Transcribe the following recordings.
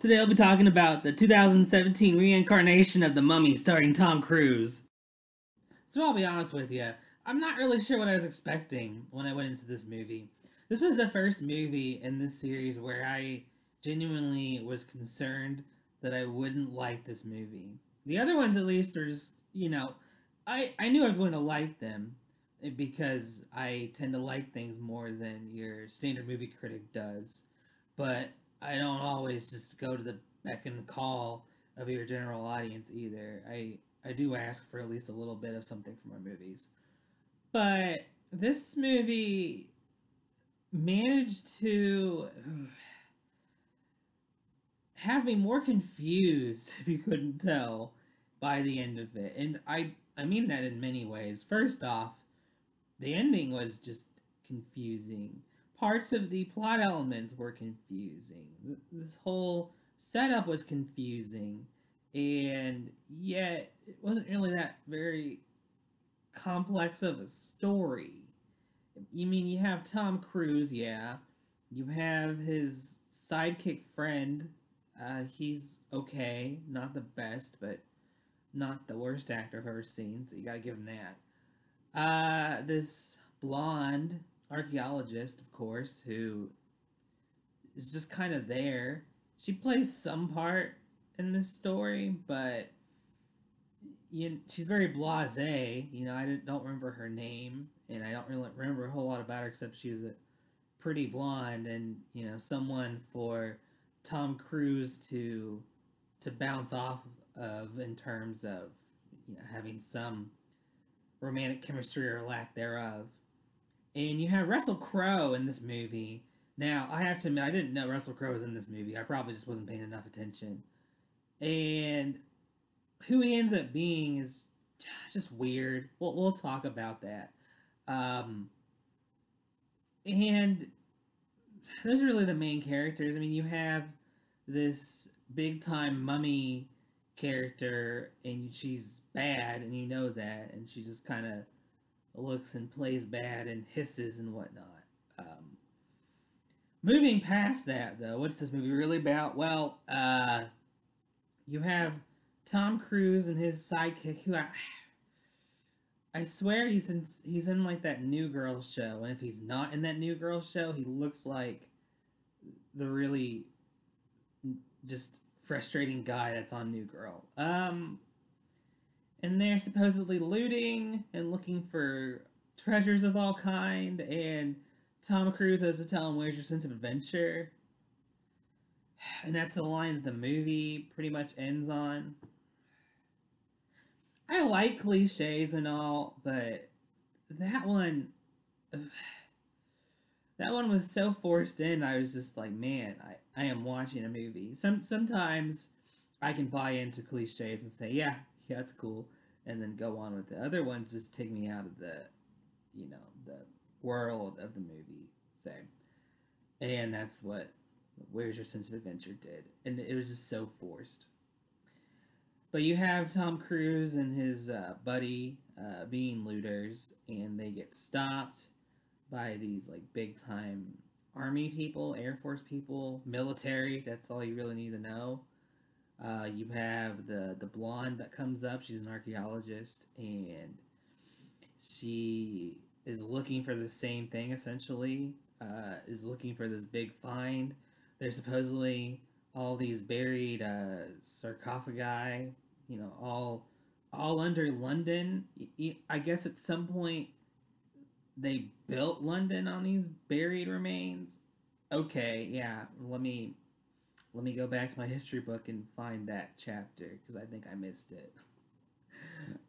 Today I'll be talking about the 2017 reincarnation of the Mummy starring Tom Cruise. So I'll be honest with you, I'm not really sure what I was expecting when I went into this movie. This was the first movie in this series where I genuinely was concerned that I wouldn't like this movie. The other ones, at least, are just, I knew I was going to like them because I tend to like things more than your standard movie critic does. But I don't always just go to the beck and call of your general audience either. I do ask for at least a little bit of something from my movies. But this movie managed to have me more confused, if you couldn't tell, by the end of it. And I mean that in many ways. First off, the ending was just confusing. Parts of the plot elements were confusing. This whole setup was confusing. And yet, it wasn't really that very complex of a story. You mean you have Tom Cruise, yeah. You have his sidekick friend. He's okay. Not the best, but not the worst actor I've ever seen, so you gotta give him that. This blonde archaeologist, of course, who is just kind of there. She plays some part in this story, but she's very blasé. I don't remember her name, and I don't really remember a whole lot about her except she was a pretty blonde, and someone for Tom Cruise to bounce off of in terms of having some romantic chemistry or lack thereof. And you have Russell Crowe in this movie. Now, I have to admit, I didn't know Russell Crowe was in this movie. I probably just wasn't paying enough attention. And who he ends up being is just weird. We'll talk about that. And those are really the main characters. I mean, you have this big-time mummy character, and she's bad, and you know that, and she just kind of looks and plays bad and hisses and whatnot. Moving past that, though, what's this movie really about? Well, you have Tom Cruise and his sidekick, who I swear he's in like that New Girl show, and if he's not in that New Girl show, he looks like the really just frustrating guy that's on New Girl. And they're supposedly looting and looking for treasures of all kind, and Tom Cruise has to tell him, "Where's your sense of adventure?" And that's the line that the movie pretty much ends on. I like cliches and all, but that one was so forced in. I was just like, man, I am watching a movie. Sometimes I can buy into cliches and say, yeah, it's cool, and then go on with it. Other ones just take me out of the world of the movie, say. And that's what Where's Your Sense of Adventure did. And it was just so forced. But you have Tom Cruise and his buddy being looters, and they get stopped by these like big time army people, Air Force people, military. That's all you really need to know. You have the blonde that comes up. She's an archaeologist, and she is looking for the same thing, essentially. Is looking for this big find. There's supposedly all these buried sarcophagi, all under London. I guess at some point they built London on these buried remains. Okay, yeah, let me go back to my history book and find that chapter, because I think I missed it.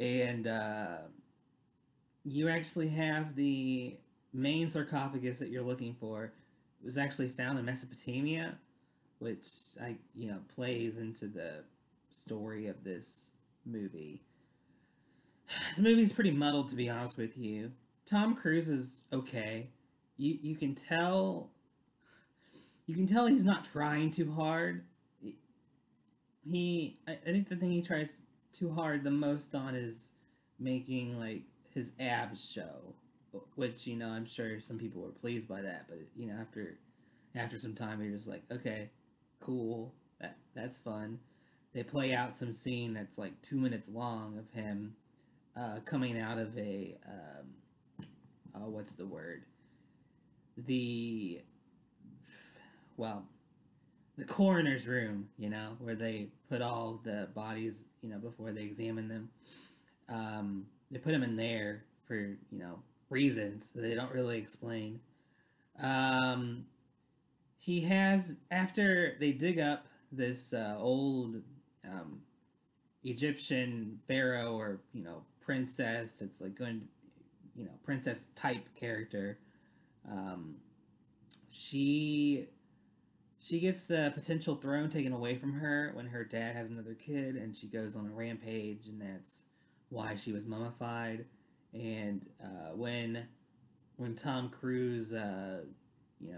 And you actually have the main sarcophagus that you're looking for. It was actually found in Mesopotamia, which plays into the story of this movie. The movie's pretty muddled, to be honest with you. Tom Cruise is okay. You can tell he's not trying too hard. I think the thing he tries too hard the most on is making like his abs show, which I'm sure some people were pleased by that, but after some time you're just like, okay, cool, That's fun. They play out some scene that's like 2 minutes long of him coming out of a oh, what's the word? The well, the coroner's room, where they put all the bodies, before they examine them. They put him in there for reasons that they don't really explain. Um, he has after they dig up this old um, Egyptian pharaoh or princess that's like going to, princess type character. Um, she she gets the potential throne taken away from her when her dad has another kid, and she goes on a rampage, and that's why she was mummified. And when Tom Cruise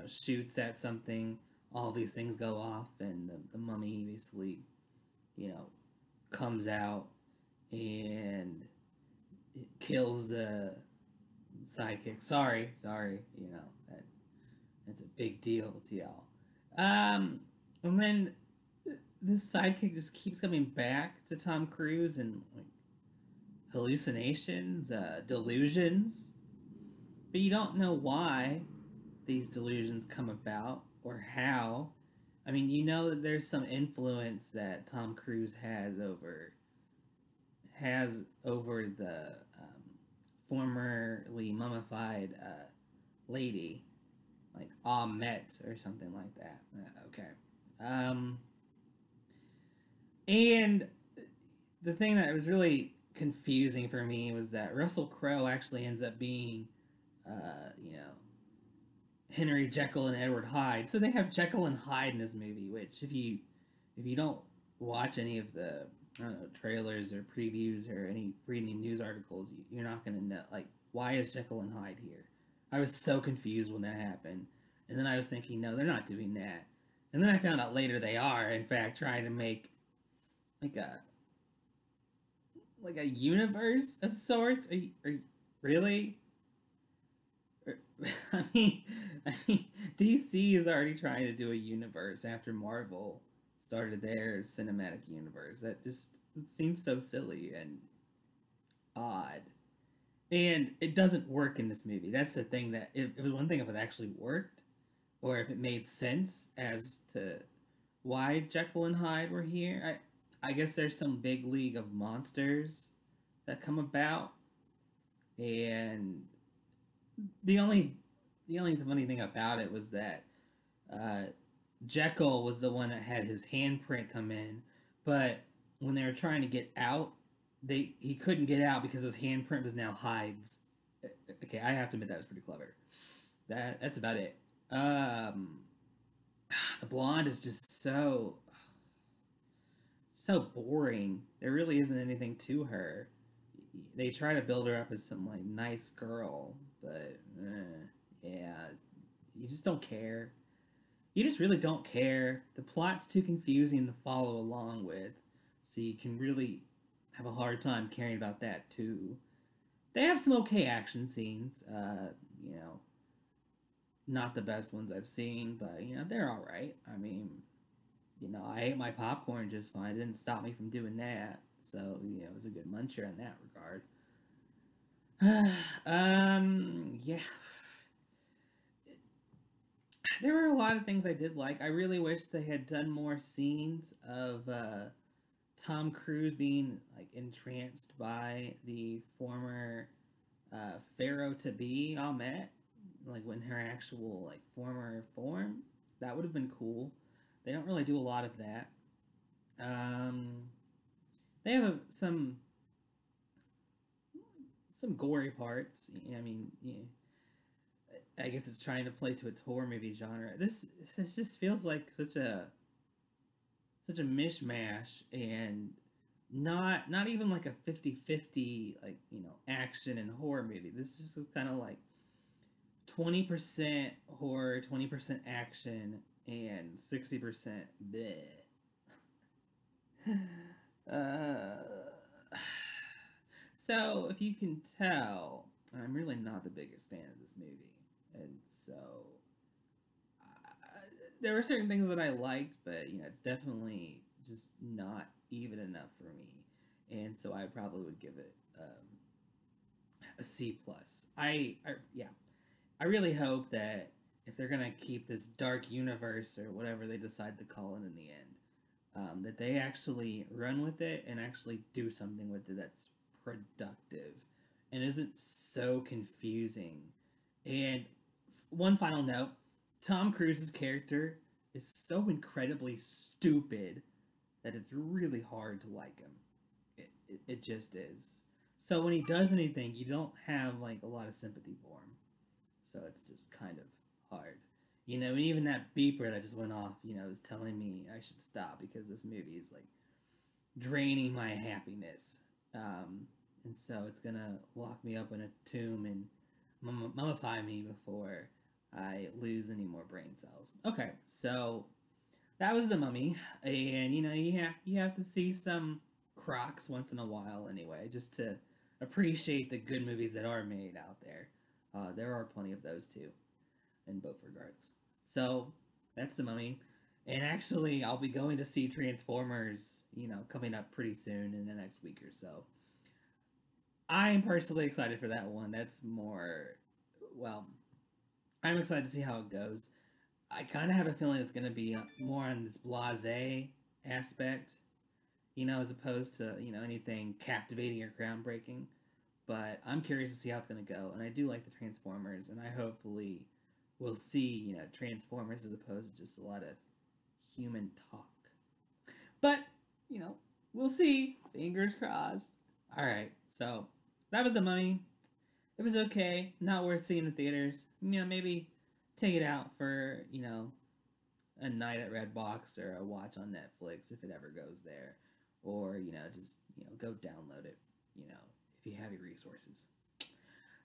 shoots at something, all these things go off, and the mummy basically you know comes out and it kills the sidekick. Sorry, that's a big deal to y'all. And then this sidekick just keeps coming back to Tom Cruise and like hallucinations, delusions, but you don't know why these delusions come about or how. I mean, you know that there's some influence that Tom Cruise has over the formerly mummified lady, like Ahmet or something like that. Okay. Um, and the thing that was really confusing for me was that Russell Crowe actually ends up being, you know, Henry Jekyll and Edward Hyde. So they have Jekyll and Hyde in this movie, which if you don't watch any of the I don't know trailers or previews or read any news articles, you're not gonna know like why is Jekyll and Hyde here. I was so confused when that happened, and then I was thinking, no, they're not doing that. And then I found out later they are, in fact, trying to make like a universe of sorts. Are you really? I mean, I mean, DC is already trying to do a universe after Marvel started their cinematic universe. That just it seems so silly and odd, and it doesn't work in this movie. That's the thing that it was one thing if it actually worked, or if it made sense as to why Jekyll and Hyde were here. I guess there's some big league of monsters that come about, and the only funny thing about it was that uh, Jekyll was the one that had his handprint come in, but when they were trying to get out, he couldn't get out because his handprint was now Hyde's. Okay, I have to admit that was pretty clever. That's about it. Um, the blonde is just so boring. There really isn't anything to her. They try to build her up as some like nice girl, but yeah, you just don't care. You just really don't care. The plot's too confusing to follow along with, so you can really have a hard time caring about that too. They have some okay action scenes, you know, not the best ones I've seen, but they're all right. I mean, I ate my popcorn just fine. It didn't stop me from doing that, so it was a good muncher in that regard. Yeah, there were a lot of things I did like. I really wish they had done more scenes of Tom Cruise being like entranced by the former Pharaoh to be Ahmet, like when her actual like former form. That would have been cool. They don't really do a lot of that. Um, they have some gory parts. I mean, I guess it's trying to play to its horror movie genre. This just feels like such a mishmash and not even like a 50-50 like action and horror movie. This is kind of like 20% horror, 20% action, and 60% bleh. uh, so if you can tell, I'm really not the biggest fan of this movie, and so there were certain things that I liked, but it's definitely just not even enough for me, and so I probably would give it a C plus. Yeah, I really hope that if they're gonna keep this dark universe or whatever they decide to call it in the end, that they actually run with it and actually do something with it that's productive and isn't so confusing. And one final note: Tom Cruise's character is so incredibly stupid that it's really hard to like him. It just is. So when he does anything, you don't have like a lot of sympathy for him. So it's just kind of hard. And even that beeper that just went off, is telling me I should stop because this movie is like draining my happiness. And so it's gonna lock me up in a tomb and mummify me before I lose any more brain cells. Okay, so that was The Mummy, and you have to see some crocs once in a while anyway, just to appreciate the good movies that are made out there. There are plenty of those too, in both regards. So that's The Mummy, and actually I'll be going to see Transformers, coming up pretty soon in the next week or so. I'm personally excited for that one. That's more, well, I'm excited to see how it goes. I kind of have a feeling it's going to be more on this blasé aspect, as opposed to, anything captivating or groundbreaking. But I'm curious to see how it's going to go. And I do like the Transformers, and I hopefully will see, Transformers as opposed to just a lot of human talk. But, we'll see. Fingers crossed. All right, so that was The Mummy. It was okay. Not worth seeing in theaters. Maybe take it out for, a night at Redbox or a watch on Netflix if it ever goes there. Or, just, go download it, if you have your resources.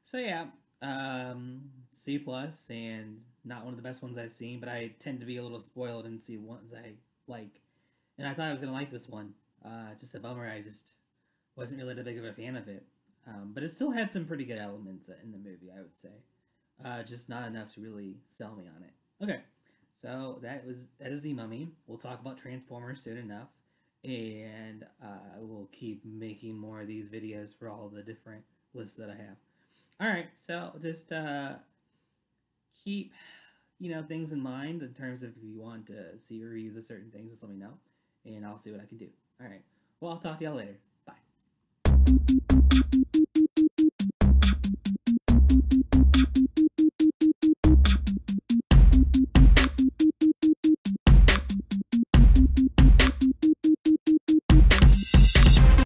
So, yeah, C plus, and not one of the best ones I've seen, but I tend to be a little spoiled and see ones I like. And I thought I was going to like this one. Just a bummer, I just wasn't really that big of a fan of it. But it still had some pretty good elements in the movie, I would say. Just not enough to really sell me on it. Okay, so that is The Mummy. We'll talk about Transformers soon enough, and we'll keep making more of these videos for all the different lists that I have. All right, so just keep things in mind in terms of if you want to see reviews of certain things, just let me know, and I'll see what I can do. All right, well, I'll talk to y'all later. Bye.